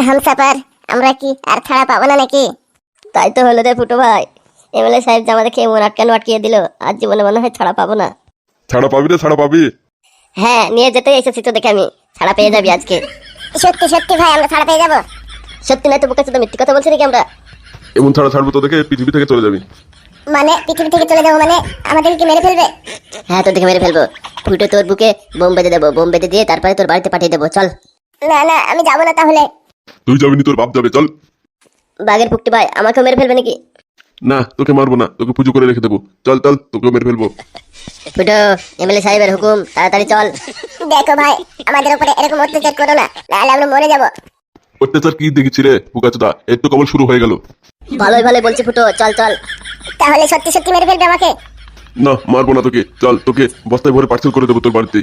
হামসাপার আমরা কি আর ছাড়া পাবো না নাকি? তাই তো হলো রে ফুটো ভাই, এমএলএ সাহেব যে আমাদের খেয়ে মন আটকিয়ে দিল, আর জীবনে মনে হয় ছাড়া পাবো না। ছাড়া পাবি রে, ছাড়া পাবি। হ্যাঁ, নিয়ে যেতে এসেছি তো দেখে আমি, ছাড়া পেয়ে যাবি আজকে। সত্যি সত্যি ভাই আমরা ছাড়া পেয়ে যাবো? সত্যি নয় তো বোকা চোদা, মিথ্যে কথা বলছি নাকি আমরা? এমন ছাড়া ছাড়বো তো দেখে পৃথিবী থেকে চলে যাবি। মানে পৃথিবী থেকে চলে যাবো মানে আমাদেরকে কি মেরে ফেলবে? হ্যাঁ, তোর দেখে মেরে ফেলবো। ফুটো তোর বুকে বোম বেঁধে দেবো, বোম বেঁধে দিয়ে তারপরে তোর বাড়িতে পাঠিয়ে দেবো। চল। না না আমি যাবো না তাহলে। তুই যাবি নি, তোর বাপ যাবে, চল। বাঘের ফুকটি ভাই আমাকেও মেরে ফেলবে নাকি? না, তোকে মারবো না, তোকে পুজো করে রেখে দেবো। চল চল, তোকেও মেরে ফেলবো। ফুটো, এমএলএ সাহেবের হুকুম, তাড়াতাড়ি চল। দেখো ভাই আমাদের উপরে এরকম অত্যাচার করো না, নাহলে আমরা মরে যাবো। অত্যাচার কি দেখেছি রে বুকাচোদা, এর তো কেবল শুরু হয়ে গেল। ভালোই ভালোই বলছি ফুটো, চল চল। তাহলে সত্যি সত্যি মেরে ফেলবে আমাকে? না, মারবো না তোকে, চল তোকে বস্তায় ভরে পার্সেল করে দেবো তোর বাড়িতে।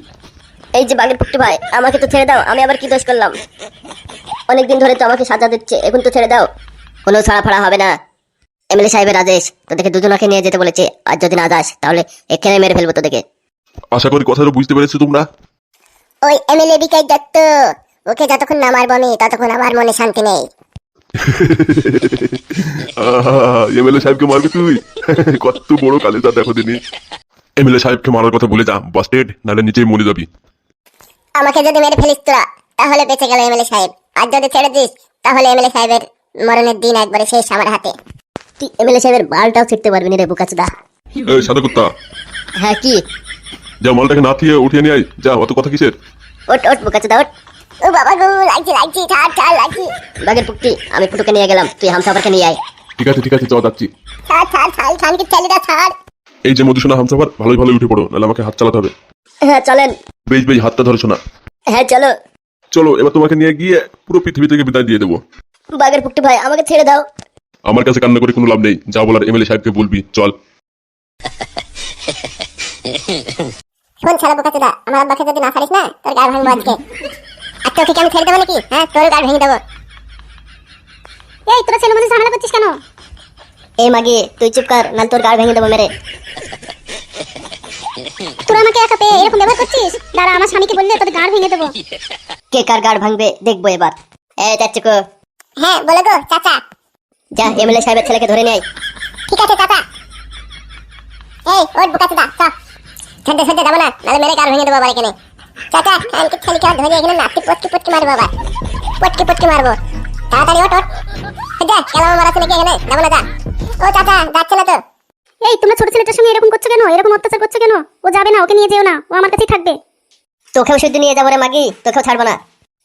এই যে বাঘের ফুকটি ভাই, আমাকে তো ছেড়ে দাও, আমি আবার কি দোষ করলাম? অনেকদিন ধরে তো আমাকে সাজা দিচ্ছে, এখন তো ছেড়ে দাও। কোনো ছাড়া ফাড়া হবে না, এমএলএ সাহেবের আদেশ। তোদেরকে দুজনকে নিয়ে যেতে বলেছে, আর যদি না যাস তাহলে এখানে মেরে ফেলবো তোদেরকে। আশা করি কথাটা বুঝতে পেরেছো তোমরা। ওই এমএলএ বিকাশ দত্ত, ওকে যতক্ষণ না মারবো আমি ততক্ষণ আমার মনে শান্তি নেই। এমএলএ সাহেবকে মারবি তুই? কত বড় কালেজা দেখো দিনি। এমএলএ সাহেবকে মারার কথা ভুলে যা, বাস্টেড, নাহলে নিচেই মরে যাবি। আমাকে যদি মেরে ফেলিস তোরা তাহলে বেঁচে গেল এমএলএ সাহেব, আর যদি ছেড়ে দিস তাহলে এমএলএ সাহেবের মরণের দিন একবারে শেষ আমার হাতে। তুই এমএলএ সাহেবের বালটাও ছিটতে পারবি না রে বুকাচোদা। এই সাদা কুত্তা, হ্যাঁ কি? যা মালটাকে না থিয়ে উঠিয়ে নিয়ে আয়, যা। অত কথা কিসের? ওট ওট বুকাচোদা ওট। ও বাবা গো, লাগছে লাগছে, ছাড় ছাড়, লাগছে। বাঘের ফুকটি, আমি ফুটোকে নিয়ে গেলাম, তুই হামসাফারকে নিয়ে আয়। ঠিক আছে ঠিক আছে, চ যাচ্ছি। ছাড় ছাড় ছাড়, খানকে ছেলেটা ছাড়। এই যে মধুসোনা হামসাফার, ভালোই ভালোই উঠে পড়ো, নাহলে আমাকে হাত চালাতে হবে। হ্যাঁ চলেন। বেশ বেশ, হাতটা ধরেছো না। হ্যাঁ চলো। চলো, এবার তোমাকে নিয়ে গিয়ে পুরো পৃথিবী থেকে বিদায় দিয়ে দেবো। বাঘের ফুকটি ভাই আমাকে ছেড়ে দাও। আমার কাছে কান্না করে কোনো লাভ নেই, যা বলার এমএলএ সাহেবকে বলবি, চল। শোন ছাড়া বোকাচোদা, আমার আব্বাকে যদি না ছাড়িস না তোর গাড় ভাঙবো আজকে। আর তোকে কি আমি ছেড়ে দেবো নাকি? হ্যাঁ, তোর গাড় ভেঙে দেবো। এই তোরা ছেলে মধ্যে ঝামেলা করছিস কেন? এই মাগি তুই চুপ কর, নাহলে তোর গাড় ভেঙে দেবো মেরে। তোরা আমাকে একা পেয়ে এরকম ব্যবহার করছিস? দাঁড়া, আমার স্বামীকে বললে তোর গাড় ভেঙে দেবো। কে কার গাড় ভাঙবে দেখবো এবার। এই চাচুকো, হ্যাঁ বলে গো চাচা। যা এমএলএ সাহেবের ছেলেকে ধরে নেয়। ঠিক আছে চাচা। এই ওই বোকাচোদা, চ। ছেড়ে ছেড়ে যাবো না, নাহলে মেরে গাড় ভেঙে দেবো আবার এখানে। চাচা খানকে ছেলেকে আর ধরে এখানে নাতি পটকি পটকি মারবো আবার, পটকি পটকি মারবো। তাড়াতাড়ি ওঠ ওঠ, যা কেলাম মারা ছেলেকে এখানে যাবো না, যা। ও চাচা যাচ্ছে না তো? এই তোমরা ছোট ছেলেটার সঙ্গে এরকম করছো কেন? এরকম অত্যাচার করছো কেন? ও যাবে না, ওকে নিয়ে যেও না, ও আমার কাছেই থাকবে। তোকেও শুদ্ধ নিয়ে যাবো রে মাগি, তোকেও ছাড়বো না।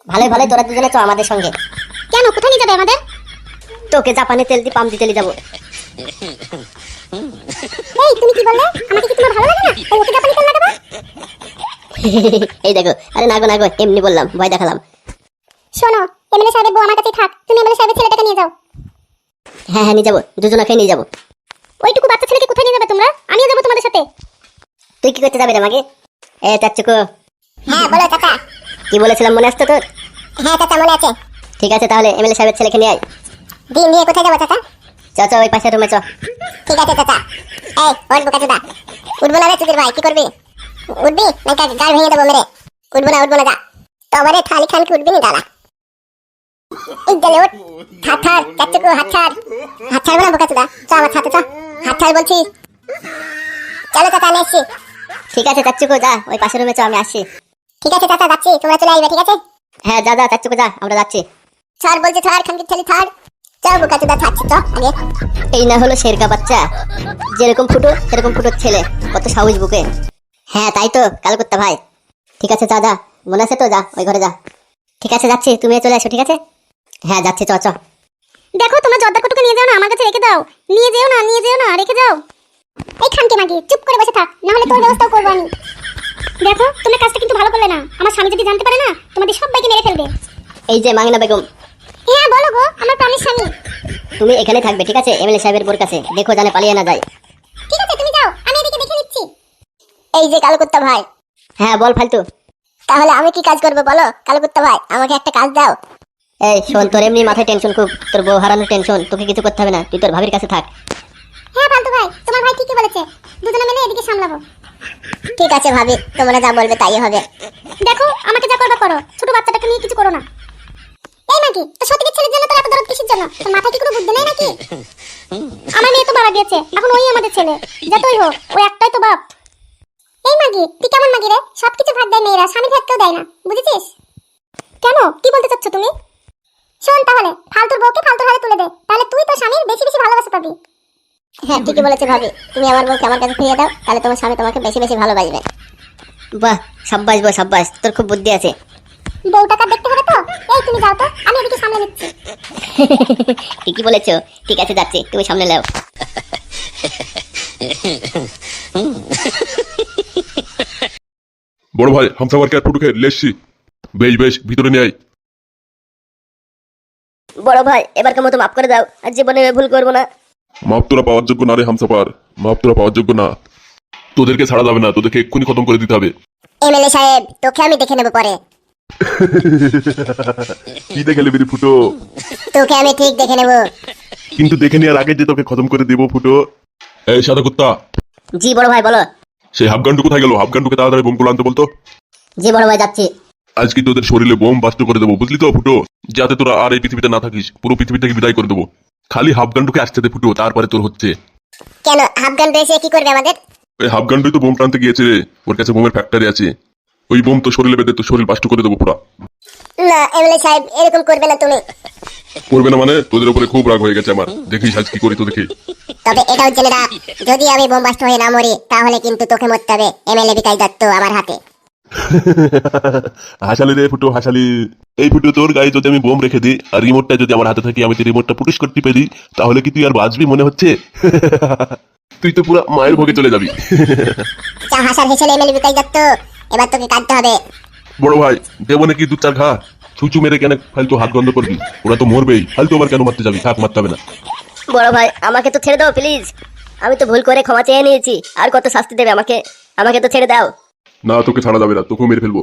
ভালোই ভালোই তোরা দুজনে চ আমাদের সঙ্গে। কেন, কোথায় নিয়ে যাবে আমাদের? তোকে জাপানি তেল দিয়ে পাম দিতে যাবো। এই তুমি কি বললে? আমাকে কি তোমার ভালো লাগে না? তাই ওকে জাপানি তেল লাগাবা? এই দেখো, আরে নাগো নাগো, এমনি বললাম, ভয় দেখালাম। শোনো, এমএলএ সাহেবের বউ আমার কাছেই থাক, তুমি এমএলএ সাহেবের ছেলেটাকে নিয়ে যাও। হ্যাঁ হ্যাঁ নিয়ে যাবো, দুজনকে নিয়ে যাবো। ওইটুকু বাচ্চা ছেলেকে কোথায় নিয়ে যাবে তোমরা? আমিও যাবো তোমাদের সাথে। তুই কি করতে যাবি রে মাগি? এ চাচুকো। হ্যাঁ বলো চাচা। কি বলেছিলাম মনে আসতো তোর? হ্যাঁ চাচা মনে আছে। ঠিক আছে তাহলে এমএলএ সাহেবের ছেলেকে নিয়ে আয়। দিন নিয়ে কোথায় যাবো চাচা? চ চ, ওই পাশের রুমে চ। ঠিক আছে চাচা। এই ওই বোকাচোদা, উঠবো না রে চুদির ভাই, কি করবি? উঠবি নাকি গাড় ভেঙে দেবো মেরে? উঠবো না উঠবো না, যা। তো আমারে থালি খানকে উঠবি না, দাঁড়া। এই গেলে ওঠ, হাত ছাড় চাচুকু, হাত ছাড়। হাত ছাড়বো না বোকাচোদা, চ আমার সাথে চ। হাত ছাড় বলছি। চলো চাচা আমি আসছি। ঠিক আছে চাচুকো, যা ওই পাশের রুমে চ, আমি আসছি। ঠিক আছে চাচা যাচ্ছি, তোমরা চলে আসবে, ঠিক আছে? হ্যাঁ যা যা চাচুকো, যা আমরা যাচ্ছি। ছাড় বলছি, ছাড় খানকে ছেলে, ছাড়। চ বোকাচোদা, ছাড়ছি চ আগে। এই না হলো শেরকা বাচ্চা, যেরকম ফুটো সেরকম ফুটোর ছেলে, কত সাহস বুকে। হ্যাঁ তাই তো কালকুত্তা ভাই। ঠিক আছে যা যা, মনে আছে তো, যা ওই ঘরে যা। ঠিক আছে যাচ্ছি, তুমিও চলে আসো, ঠিক আছে? হ্যাঁ যাচ্ছি, চ চ। দেখো তোমার জর্দার কুটুকে নিয়ে যাও না, আমার কাছে রেখে দাও। নিয়ে যেও না, নিয়ে যেও না, রেখে যাও। এই খানকে মাগি চুপ করে বসে থাক, না হলে তোর ব্যবস্থাও করবো আমি। দেখো তুমি কাজটা কিন্তু ভালো করলে না, আমার স্বামী যদি জানতে পারে না তোমাদের সবাইকে মেরে ফেলবে। এই যে মাংনা বেগম। হ্যাঁ বলো গো, আমার প্রাণের স্বামী। তুমি এখানে থাকবে, ঠিক আছে? এমএলএ সাহেবের বোর কাছে, দেখো জানে পালিয়ে না যায়। ঠিক আছে তুমি যাও, আমি এদিকে দেখে নিচ্ছি। এই যে কালকুত্তা ভাই। হ্যাঁ বল ফালতু। তাহলে আমি কি কাজ করবো বলো কালকুত্তা ভাই, আমাকে একটা কাজ দাও। এই শোন, তোর এমনি মাথায় টেনশন খুব, তোর বউ হারানোর টেনশন, তোকে কিছু করতে হবে না, তুই তোর ভাবির কাছে থাক। হ্যাঁ ফালতু ভাই, তোমার ভাই ঠিকই বলেছে, দুজনে মিলে এদিকে সামলাবো। ঠিক আছে ভাবি, তোমরা যা বলবে তাই হবে। দেখো আমাকে যা করবে করো, ছোট বাচ্চাটাকে নিয়ে কিছু করো না। এই নাকি তো সত্যিকার ছেলের জন্য তোর এত দরদ কিসের জন্য? তোর মাথায় কি কোনো বুদ্ধি নেই নাকি? আমার মেয়ে তো মারা গিয়েছে, এখন ওই আমাদের ছেলে, যতই হোক ওই একটাই তো বাপ। এই মাগি, তুই কেমন মাগি রে? সবকিছু ভাগ দেয় মেয়েরা, স্বামীর ভাগ কেউ দেয় না, বুঝেছিস? কেন, কি বলতে চাচ্ছ তুমি? শোন তাহলে, ফালতুর বউকে ফালতুর হালে তুলে দে, তাহলে তুই তোর স্বামীর বেশি বেশি ভালোবাসা পাবি। হ্যাঁ ঠিকই বলেছে ভাবি, তুমি আমার বউকে আমার কাছে ফিরিয়ে দাও, তাহলে তোমার স্বামী তোমাকে বেশি বেশি ভালোবাসবে। বাহ, সাব্বাস বউ সাব্বাস, তোর খুব বুদ্ধি আছে। বউটাকে দেখতে হবে তো। এই তুমি যাও তো, আমি এদিকে সামলে নিচ্ছি। ঠিকই বলেছো, ঠিক আছে যাচ্ছি, তুমি সামনে নাও। বড় ভাই হামসাবারকে আর ফুটুকে লেসছি। বেশ বেশ, ভিতরে নিয়ে আয়। বড় ভাই এবারকার মতো মাফ করে দাও, আর জীবনে ভুল করবো না। মাপ তোরা পাওয়ার যোগ্য না রে হামসাপার, মাপ তোরা পাওয়ার যোগ্য না। তোদেরকে ছাড়া যাবে না, তোদেরকে এক্ষুনি খতম করে দিতে হবে। এমএলএ সাহেব, তোকে আমি দেখে নেব পরে। কি দেখে নেবি রে ফুটো? তোকে আমি ঠিক দেখে নেব। কিন্তু দেখে নেওয়ার আগে যে তোকে খতম করে দেবো ফুটো। এই সাদা কুত্তা, জি বড় ভাই বলো। সেই হাফগানটু কোথায় গেল? হাফগানটুকে তাড়াতাড়ি বোমগুলো আনতে বলতো। জি বড় ভাই যাচ্ছি। আজকে তোদের শরীরে বোম বাস্ট করে দেবো, বুঝলি তো ফুটো? যাতে তোরা আর এই পৃথিবীতে না থাকিস, পুরো পৃথিবী থেকে বিদায় করে দেবো। খালি হাফগানটুকে আসতে দে ফুটো, তারপরে তোর হচ্ছে। কেন, আফগান এসে কি করবে আমাদের? ওই হাফগানটুই তো বোম টানতে গিয়েছে রে, ওর কাছে বোমের ফ্যাক্টরি আছে। ওই বোম তো শরীরে বেঁধে তোর শরীর বাস্ট করে দেবো পুরা। না এমএলএ সাহেব, এরকম করবে না তুমি। করবে না মানে? তোদের উপরে খুব রাগ হয়ে গেছে আমার, দেখিস আজ কি করি তো দেখি। তবে এটাও জেনে রাখ, যদি আমি বোমবাস্ট হয়ে না মরি, তাহলে কিন্তু তোকে মরতে হবে এমএলএ বিকাশ দত্ত আমার হাতে। হাসালি রে ফুটো, হাসালি। এই ফুটো, তোর গায়ে যদি আমি বোম রেখে দিই আর রিমোটটা যদি আমার হাতে থাকে, আমি যদি রিমোটটা পুটিশ করতে পারি, তাহলে কি তুই আর বাঁচবি মনে হচ্ছে? তুই তো পুরো মায়ের ভোগে চলে যাবি। যা হাসার হেসেল এমএলএ বিকাশ দত্ত, এবার তোকে কাটতে হবে। বড় ভাই দেবো নাকি দু চার ঘা? ছুঁচু মেরে কেন ফালতু হাত বন্ধ করবি? ওরা তো মরবেই, ফালতু আবার কেন মারতে যাবি? থাক, মারতে হবে না। বড় ভাই আমাকে তো ছেড়ে দাও প্লিজ, আমি তো ভুল করে ক্ষমা চেয়ে নিয়েছি, আর কত শাস্তি দেবে আমাকে? আমাকে তো ছেড়ে দাও। না তোকে ছাড়া যাবে না, তোকেও মেরে ফেলবো।